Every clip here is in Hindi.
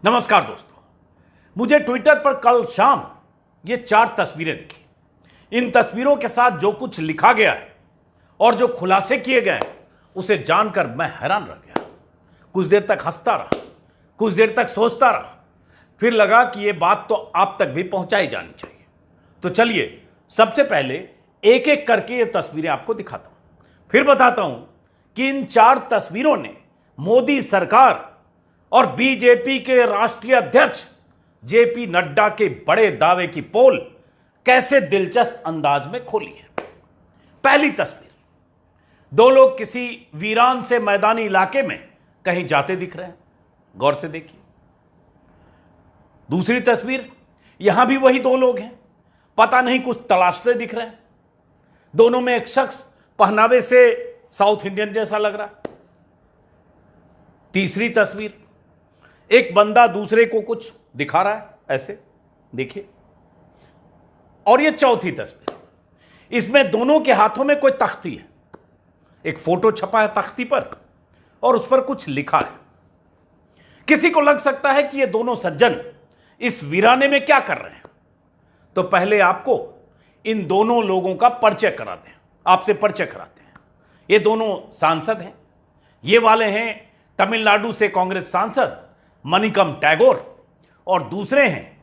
नमस्कार दोस्तों, मुझे ट्विटर पर कल शाम ये 4 तस्वीरें दिखी। इन तस्वीरों के साथ जो कुछ लिखा गया है और जो खुलासे किए गए हैं उसे जानकर मैं हैरान रह गया। कुछ देर तक हंसता रहा, कुछ देर तक सोचता रहा, फिर लगा कि ये बात तो आप तक भी पहुंचाई जानी चाहिए। तो चलिए सबसे पहले एक एक करके ये तस्वीरें आपको दिखाता हूं, फिर बताता हूं कि इन 4 तस्वीरों ने मोदी सरकार और बीजेपी के राष्ट्रीय अध्यक्ष जेपी नड्डा के बड़े दावे की पोल कैसे दिलचस्प अंदाज में खोली है। पहली तस्वीर, 2 लोग किसी वीरान से मैदानी इलाके में कहीं जाते दिख रहे हैं, गौर से देखिए। दूसरी तस्वीर, यहां भी वही 2 लोग हैं, पता नहीं कुछ तलाशते दिख रहे हैं। दोनों में एक शख्स पहनावे से साउथ इंडियन जैसा लग रहा है। तीसरी तस्वीर, एक बंदा दूसरे को कुछ दिखा रहा है, ऐसे देखिए। और ये चौथी तस्वीर, इसमें दोनों के हाथों में कोई तख्ती है, एक फोटो छपा है तख्ती पर और उस पर कुछ लिखा है। किसी को लग सकता है कि ये दोनों सज्जन इस वीराने में क्या कर रहे हैं। तो पहले आपको इन दोनों लोगों का परिचय कराते हैं, आपसे परिचय कराते हैं। ये दोनों सांसद हैं। ये वाले हैं तमिलनाडु से कांग्रेस सांसद मनिकम टैगोर और दूसरे हैं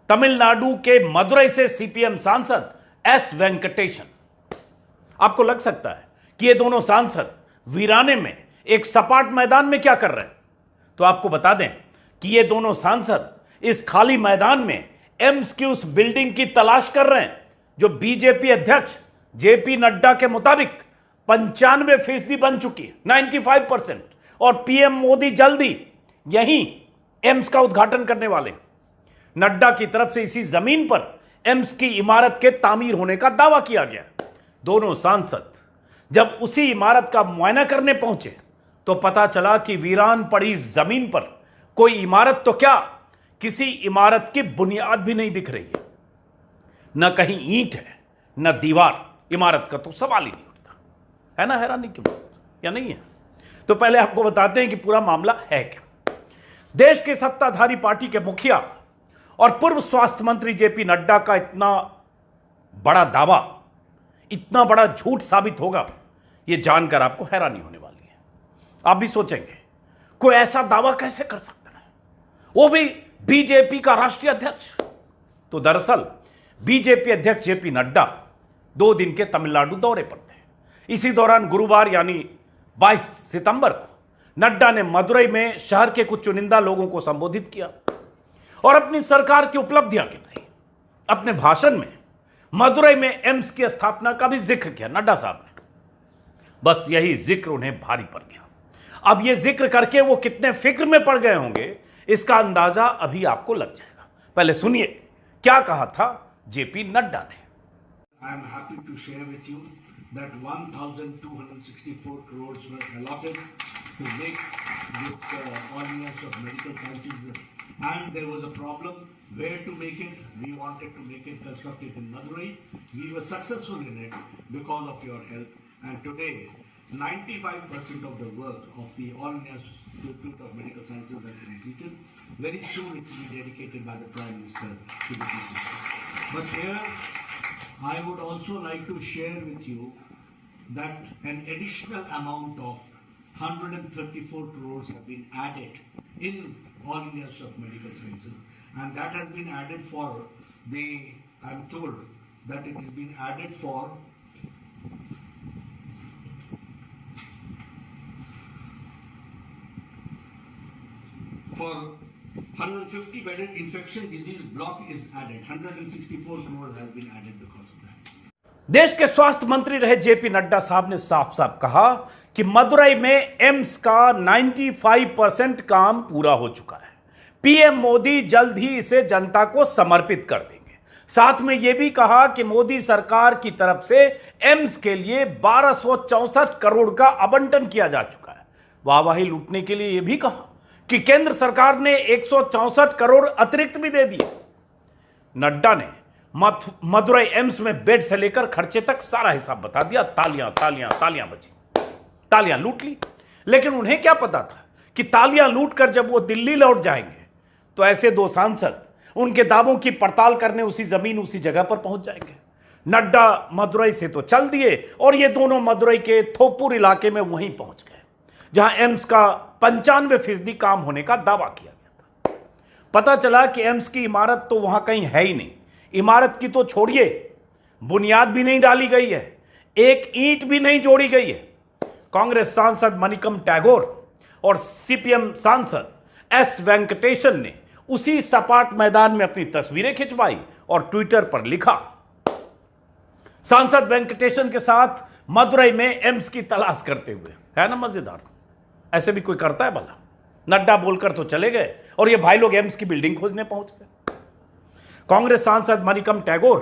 तमिलनाडु के मदुरई से सीपीएम सांसद एस वेंकटेशन। आपको लग सकता है कि ये दोनों सांसद वीराने में एक सपाट मैदान में क्या कर रहे हैं। तो आपको बता दें कि ये दोनों सांसद इस खाली मैदान में एम्स की उस बिल्डिंग की तलाश कर रहे हैं जो बीजेपी अध्यक्ष जेपी नड्डा के मुताबिक 95% बन चुकी है, 95%। और पीएम मोदी जल्दी यहीं एम्स का उद्घाटन करने वाले। नड्डा की तरफ से इसी जमीन पर एम्स की इमारत के तामीर होने का दावा किया गया। दोनों सांसद जब उसी इमारत का मुआयना करने पहुंचे तो पता चला कि वीरान पड़ी जमीन पर कोई इमारत तो क्या, किसी इमारत की बुनियाद भी नहीं दिख रही है। न कहीं ईंट है न दीवार, इमारत का तो सवाल ही नहीं उठता। है ना हैरानी की बात, या नहीं है? तो पहले आपको बताते हैं कि पूरा मामला है क्या। देश के सत्ताधारी पार्टी के मुखिया और पूर्व स्वास्थ्य मंत्री जेपी नड्डा का इतना बड़ा दावा, इतना बड़ा झूठ साबित होगा, यह जानकर आपको हैरानी होने वाली है। आप भी सोचेंगे कोई ऐसा दावा कैसे कर सकता है, वो भी बीजेपी का राष्ट्रीय अध्यक्ष। तो दरअसल बीजेपी अध्यक्ष जेपी नड्डा 2 दिन के तमिलनाडु दौरे पर थे। इसी दौरान गुरुवार यानी 22 सितंबर को नड्डा ने मदुरई में शहर के कुछ चुनिंदा लोगों को संबोधित किया और अपनी सरकार की उपलब्धियां गिनाई। अपने भाषण में मदुरई में एम्स की स्थापना का भी जिक्र किया नड्डा साहब ने। बस यही जिक्र उन्हें भारी पड़ गया। अब यह जिक्र करके वो कितने फिक्र में पड़ गए होंगे, इसका अंदाजा अभी आपको लग जाएगा। पहले सुनिए क्या कहा था जेपी नड्डा ने। I am happy to share with you that 1,264 crores were allotted to make this ordinance of medical sciences, and there was a problem where to make it. We wanted to make it constructed in Madurai. We were successful in it because of your help, and today 95% of the work of the Ordinance Institute of Medical Sciences has completed. Very soon it will be dedicated by the Prime Minister to the PCC. But here I would also like to share with you that an additional amount of 134 crores have been added in all areas of medical sciences, and that has been added for I'm told that it has been added for for 150 bedded infection disease block is added. 164 crores has been added because of that. देश के स्वास्थ्य मंत्री रहे जेपी नड्डा साहब ने साफ साफ कहा कि मदुरई में एम्स का 95% काम पूरा हो चुका है। पीएम मोदी जल्द ही इसे जनता को समर्पित कर देंगे। साथ में यह भी कहा कि मोदी सरकार की तरफ से एम्स के लिए 1264 करोड़ का आवंटन किया जा चुका है। वाहवाही लूटने के लिए यह भी कहा कि केंद्र सरकार ने 164 करोड़ अतिरिक्त भी दे दिए। नड्डा ने मदुरई एम्स में बेड से लेकर खर्चे तक सारा हिसाब बता दिया। तालियां तालियां तालियां बजी, तालियां लूट ली। लेकिन उन्हें क्या पता था कि तालियां लूटकर जब वो दिल्ली लौट जाएंगे तो ऐसे दो सांसद उनके दावों की पड़ताल करने उसी जमीन उसी जगह पर पहुंच जाएंगे। नड्डा मदुरई से तो चल दिए और ये दोनों मदुरई के थोपुर इलाके में वहीं पहुंच गए जहां एम्स का 95% काम होने का दावा किया गया था। पता चला कि एम्स की इमारत तो वहां कहीं है ही नहीं। इमारत की तो छोड़िए, बुनियाद भी नहीं डाली गई है, एक ईंट भी नहीं जोड़ी गई है। कांग्रेस सांसद मनिकम टैगोर और सीपीएम सांसद एस वेंकटेशन ने उसी सपाट मैदान में अपनी तस्वीरें खिंचवाई और ट्विटर पर लिखा, सांसद वेंकटेशन के साथ मदुरई में एम्स की तलाश करते हुए। है ना मजेदार? ऐसे भी कोई करता है भला? नड्डा बोलकर तो चले गए और ये भाई लोग एम्स की बिल्डिंग खोजने पहुंच गए। कांग्रेस सांसद मनिकम टैगोर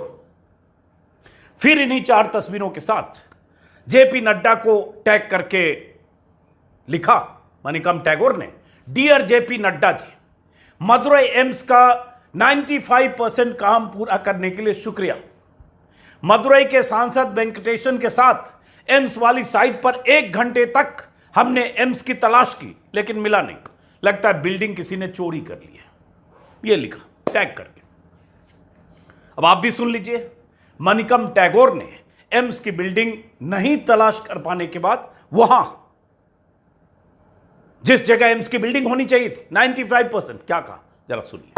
फिर इन्हीं 4 तस्वीरों के साथ जेपी नड्डा को टैग करके लिखा। मनिकम टैगोर ने, dear JP Nadda ji, Madurai AIIMS का 95% काम पूरा करने के लिए शुक्रिया। मदुरई के सांसद वेंकटेशन के साथ एम्स वाली साइट पर 1 घंटे तक हमने एम्स की तलाश की लेकिन मिला नहीं। लगता है बिल्डिंग किसी ने चोरी कर ली है। यह लिखा टैग करके। अब आप भी सुन लीजिए, मनिकम टैगोर ने एम्स की बिल्डिंग नहीं तलाश कर पाने के बाद वहां जिस जगह एम्स की बिल्डिंग होनी चाहिए थी 95% क्या कहा, जरा सुनिए।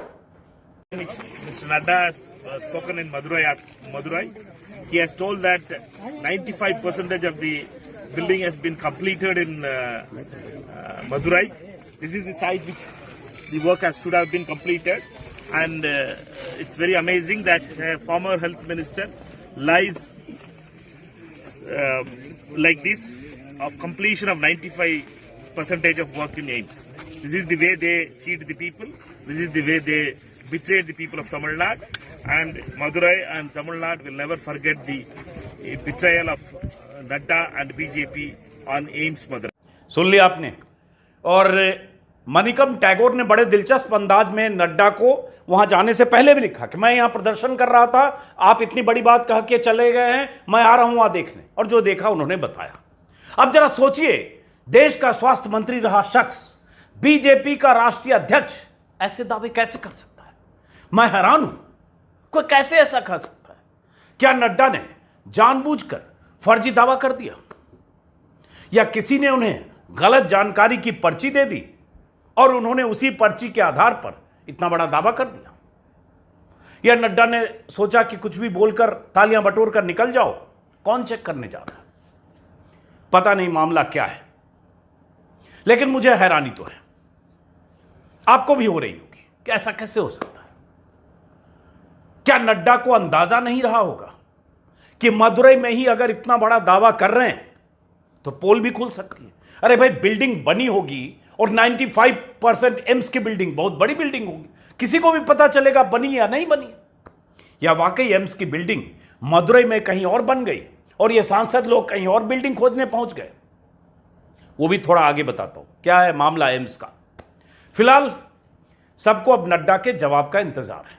Mr. Nadda has spoken in Madurai. He has told that 95% of the building has been completed in Madurai. This is the site which the work should have been completed, and it's very amazing that former health minister lies like this of completion of 95% of work in AIDS. This is the way they cheat the people. This is the way they betrayed the people of Tamil Nadu, and Madurai and Tamil Nadu will never forget the betrayal of Nadda and BJP on AIIMS Madurai. सुन लिया आपने। और मनिकम टैगोर ने बड़े दिलचस्प अंदाज में नड्डा को वहां जाने से पहले भी लिखा कि मैं यहां प्रदर्शन कर रहा था, आप इतनी बड़ी बात कह के चले गए हैं, मैं आ रहा हूं वहां देखने। और जो देखा उन्होंने बताया। अब जरा सोचिए, देश का स्वास्थ्य मंत्री रहा शख्स, बीजेपी का राष्ट्रीय अध्यक्ष ऐसे दावे कैसे कर सकता है? मैं हैरान हूं, कोई कैसे ऐसा कर सकता है? क्या नड्डा ने जानबूझकर फर्जी दावा कर दिया, या किसी ने उन्हें गलत जानकारी की पर्ची दे दी और उन्होंने उसी पर्ची के आधार पर इतना बड़ा दावा कर दिया? या नड्डा ने सोचा कि कुछ भी बोलकर तालियां बटोर कर निकल जाओ? कौन चेक करने जा रहा है? पता नहीं मामला क्या है, लेकिन मुझे हैरानी तो है, आपको भी हो रही होगी कि ऐसा कैसे हो सकता है। क्या नड्डा को अंदाजा नहीं रहा होगा कि मदुरई में ही अगर इतना बड़ा दावा कर रहे हैं तो पोल भी खुल सकती है? अरे भाई, बिल्डिंग बनी होगी और 95% एम्स की बिल्डिंग बहुत बड़ी बिल्डिंग होगी, किसी को भी पता चलेगा बनी या नहीं बनी। या वाकई एम्स की बिल्डिंग मदुरई में कहीं और बन गई और ये सांसद लोग कहीं और बिल्डिंग खोजने पहुंच गए? वो भी थोड़ा आगे बताता हूं क्या है मामला एम्स का। फिलहाल सबको अब नड्डा के जवाब का इंतजार है।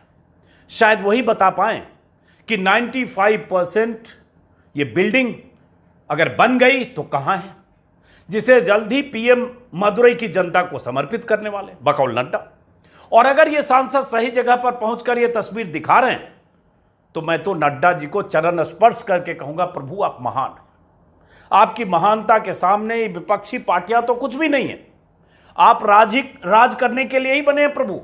शायद वही बता पाएं कि 95% ये बिल्डिंग अगर बन गई तो कहां है, जिसे जल्द ही पीएम मदुरई की जनता को समर्पित करने वाले बकौल नड्डा। और अगर ये सांसद सही जगह पर पहुंचकर ये तस्वीर दिखा रहे हैं तो मैं तो नड्डा जी को चरण स्पर्श करके कहूंगा, प्रभु आप महान हैं। आपकी महानता के सामने विपक्षी पार्टियां तो कुछ भी नहीं है। आप राज करने के लिए ही बने हैं प्रभु।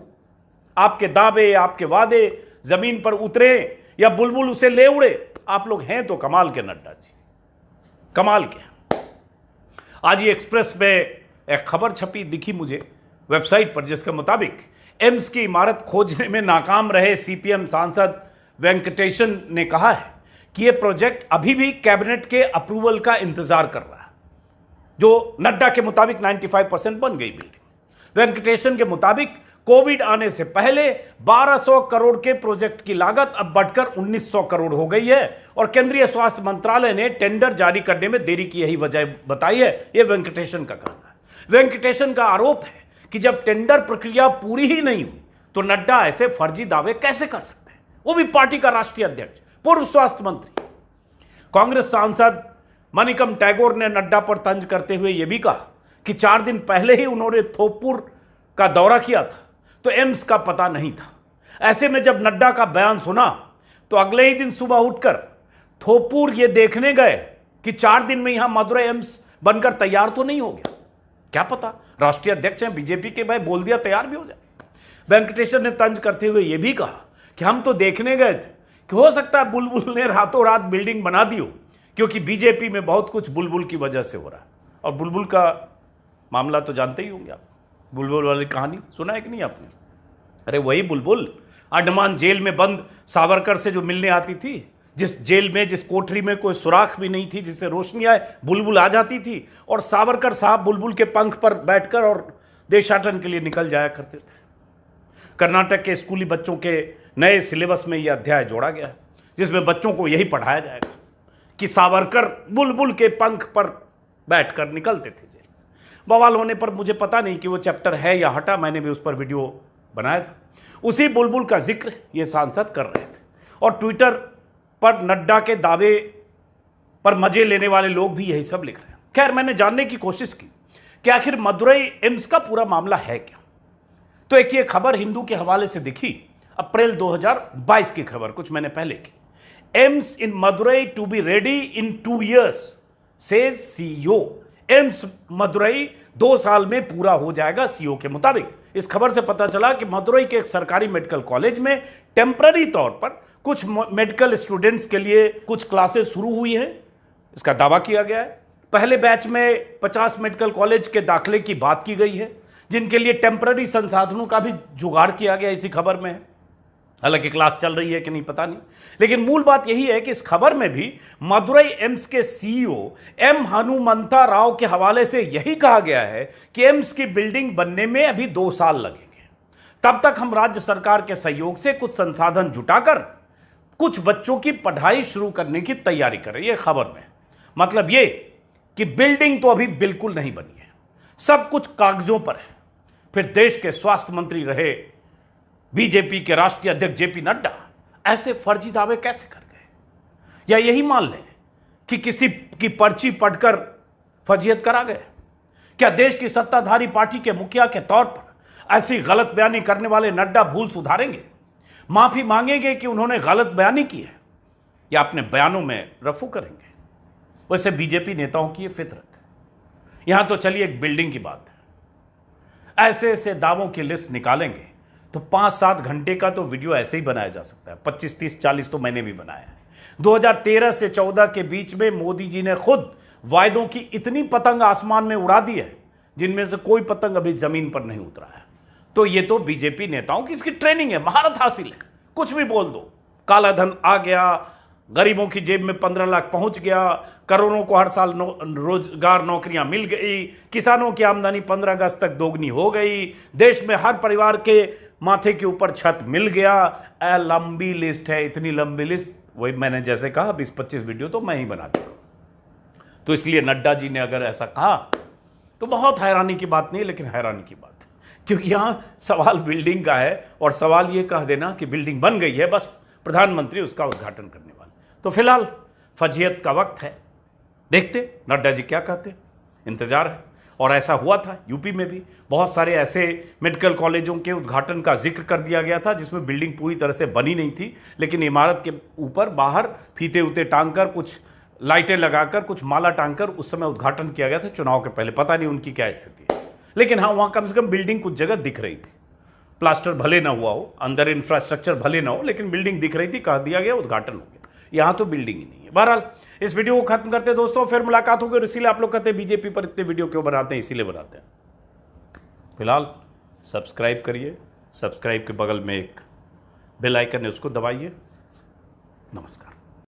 आपके दावे, आपके वादे जमीन पर उतरे या बुलबुल उसे ले उड़े, आप लोग हैं तो कमाल के नड्डा जी, कमाल के। आज ये एक्सप्रेस पे एक खबर छपी दिखी मुझे वेबसाइट पर, जिसके मुताबिक एम्स की इमारत खोजने में नाकाम रहे सीपीएम सांसद वेंकटेशन ने कहा है कि यह प्रोजेक्ट अभी भी कैबिनेट के अप्रूवल का इंतजार कर रहा है। जो नड्डा के मुताबिक 95% बन गई बिल्डिंग। वेंकटेशन के मुताबिक कोविड आने से पहले 1200 करोड़ के प्रोजेक्ट की लागत अब बढ़कर 1900 करोड़ हो गई है और केंद्रीय स्वास्थ्य मंत्रालय ने टेंडर जारी करने में देरी की यही वजह बताई है। यह वेंकटेशन का कहना है। वेंकटेशन का आरोप है कि जब टेंडर प्रक्रिया पूरी ही नहीं हुई तो नड्डा ऐसे फर्जी दावे कैसे कर सकते हैं, वो भी पार्टी का राष्ट्रीय अध्यक्ष, पूर्व स्वास्थ्य मंत्री। कांग्रेस सांसद मनिकम टैगोर ने नड्डा पर तंज करते हुए यह भी कहा कि 4 दिन पहले ही उन्होंने थोपुर का दौरा किया था, तो एम्स का पता नहीं था। ऐसे में जब नड्डा का बयान सुना तो अगले ही दिन सुबह उठकर थोपुर ये देखने गए कि 4 दिन में यहां मदुरई एम्स बनकर तैयार तो नहीं हो गया। क्या पता, राष्ट्रीय अध्यक्ष हैं बीजेपी के, भाई बोल दिया तैयार भी हो जाए। वेंकटेश्वर ने तंज करते हुए यह भी कहा कि हम तो देखने गए थे कि हो सकता है बुलबुल ने रातों रात बिल्डिंग बना दी हो, क्योंकि बीजेपी में बहुत कुछ बुलबुल की वजह से हो रहा है। और बुलबुल का मामला तो जानते ही होंगे आप, बुलबुल वाली कहानी सुना है कि नहीं आपने? अरे वही बुलबुल अंडमान जेल में बंद सावरकर से जो मिलने आती थी, जिस जेल में, जिस कोठरी में कोई सुराख भी नहीं थी जिससे रोशनी आए, बुलबुल आ जाती थी और सावरकर साहब बुलबुल के पंख पर बैठकर और देशाटन के लिए निकल जाया करते थे। कर्नाटक के स्कूली बच्चों के नए सिलेबस में यह अध्याय जोड़ा गया है, जिसमें बच्चों को यही पढ़ाया जाएगा कि सावरकर बुलबुल के पंख पर बैठकर निकलते थे जेल से। बवाल होने पर मुझे पता नहीं कि वो चैप्टर है या हटा, मैंने भी उस पर वीडियो बनाया था। उसी बुलबुल का जिक्र ये सांसद कर रहे थे और ट्विटर पर नड्डा के दावे पर मजे लेने वाले लोग भी यही सब लिख रहे हैं। खैर, मैंने जानने की कोशिश की कि आखिर मदुरई एम्स का पूरा मामला है क्या। तो एक ये खबर हिंदू के हवाले से दिखी, अप्रैल 2022 की खबर, कुछ महीने पहले की। AIIMS in Madurai to be ready in 2 years, says CEO. AIIMS Madurai 2 साल में पूरा हो जाएगा सीईओ के मुताबिक। इस खबर से पता चला कि मदुरई के एक सरकारी मेडिकल कॉलेज में टेम्पररी तौर पर कुछ मेडिकल स्टूडेंट्स के लिए कुछ क्लासेस शुरू हुई हैं, इसका दावा किया गया है। पहले बैच में 50 मेडिकल कॉलेज के दाखिले की बात की गई है, जिनके लिए टेम्पररी संसाधनों का भी जुगाड़ किया गया इसी खबर में है। हालांकि क्लास चल रही है कि नहीं पता नहीं, लेकिन मूल बात यही है कि इस खबर में भी मदुरई एम्स के सीईओ एम हनुमंता राव के हवाले से यही कहा गया है कि एम्स की बिल्डिंग बनने में अभी 2 साल लगेंगे। तब तक हम राज्य सरकार के सहयोग से कुछ संसाधन जुटाकर कुछ बच्चों की पढ़ाई शुरू करने की तैयारी करें। यह खबर में मतलब ये कि बिल्डिंग तो अभी बिल्कुल नहीं बनी है, सब कुछ कागजों पर है। फिर देश के स्वास्थ्य मंत्री रहे बीजेपी के राष्ट्रीय अध्यक्ष जेपी नड्डा ऐसे फर्जी दावे कैसे कर गए? या यही मान लें कि किसी की पर्ची पढ़कर फजीयत करा गए? क्या देश की सत्ताधारी पार्टी के मुखिया के तौर पर ऐसी गलत बयानी करने वाले नड्डा भूल सुधारेंगे, माफी मांगेंगे कि उन्होंने गलत बयानी की है, या अपने बयानों में रफू करेंगे? वैसे बीजेपी नेताओं की ये फितरत है। यहां तो चलिए एक बिल्डिंग की बात है, ऐसे ऐसे दावों की लिस्ट निकालेंगे तो 5-7 घंटे का तो वीडियो ऐसे ही बनाया जा सकता है। 25, 30, 40 तो मैंने भी बनाया है। 2013 से 14 के बीच में मोदी जी ने खुद वायदों की इतनी पतंग आसमान में उड़ा दी है जिनमें से कोई पतंग अभी जमीन पर नहीं उतरा है। तो ये तो बीजेपी नेताओं की इसकी ट्रेनिंग है, महारत हासिल है, कुछ भी बोल दो। काला धन आ गया, गरीबों की जेब में 15 लाख पहुंच गया, करोड़ों को हर साल रोजगार नौकरियां मिल गई, किसानों की आमदनी 15 अगस्त तक दोगुनी हो गई, देश में हर परिवार के माथे के ऊपर छत मिल गया। लंबी लिस्ट है, इतनी लंबी लिस्ट, वही मैंने जैसे कहा 20-25 वीडियो तो मैं ही बना दूंगा। तो इसलिए नड्डा जी ने अगर ऐसा कहा तो बहुत हैरानी की बात नहीं, लेकिन हैरानी की बात है, क्योंकि यहां सवाल बिल्डिंग का है और सवाल यह कह देना कि बिल्डिंग बन गई है, बस प्रधानमंत्री उसका उद्घाटन करने वाले। तो फिलहाल फजीयत का वक्त है, देखते नड्डा जी क्या कहते, इंतजार है। और ऐसा हुआ था यूपी में भी, बहुत सारे ऐसे मेडिकल कॉलेजों के उद्घाटन का जिक्र कर दिया गया था जिसमें बिल्डिंग पूरी तरह से बनी नहीं थी, लेकिन इमारत के ऊपर बाहर फीते उते टांग कर, कुछ लाइटें लगाकर, कुछ माला टांग कर उस समय उद्घाटन किया गया था चुनाव के पहले। पता नहीं उनकी क्या स्थिति है, लेकिन हाँ वहाँ कम से कम बिल्डिंग कुछ जगह दिख रही थी। प्लास्टर भले ना हुआ हो, अंदर इंफ्रास्ट्रक्चर भले ना हो, लेकिन बिल्डिंग दिख रही थी, कह दिया गया उद्घाटन हो गया। यहाँ तो बिल्डिंग ही नहीं है। बहरहाल इस वीडियो को खत्म करते हैं दोस्तों, फिर मुलाकात होगी। और इसीलिए आप लोग कहते हैं बीजेपी पर इतने वीडियो क्यों बनाते हैं, इसीलिए बनाते हैं। फिलहाल सब्सक्राइब करिए, सब्सक्राइब के बगल में एक बेल आइकन है उसको दबाइए। नमस्कार।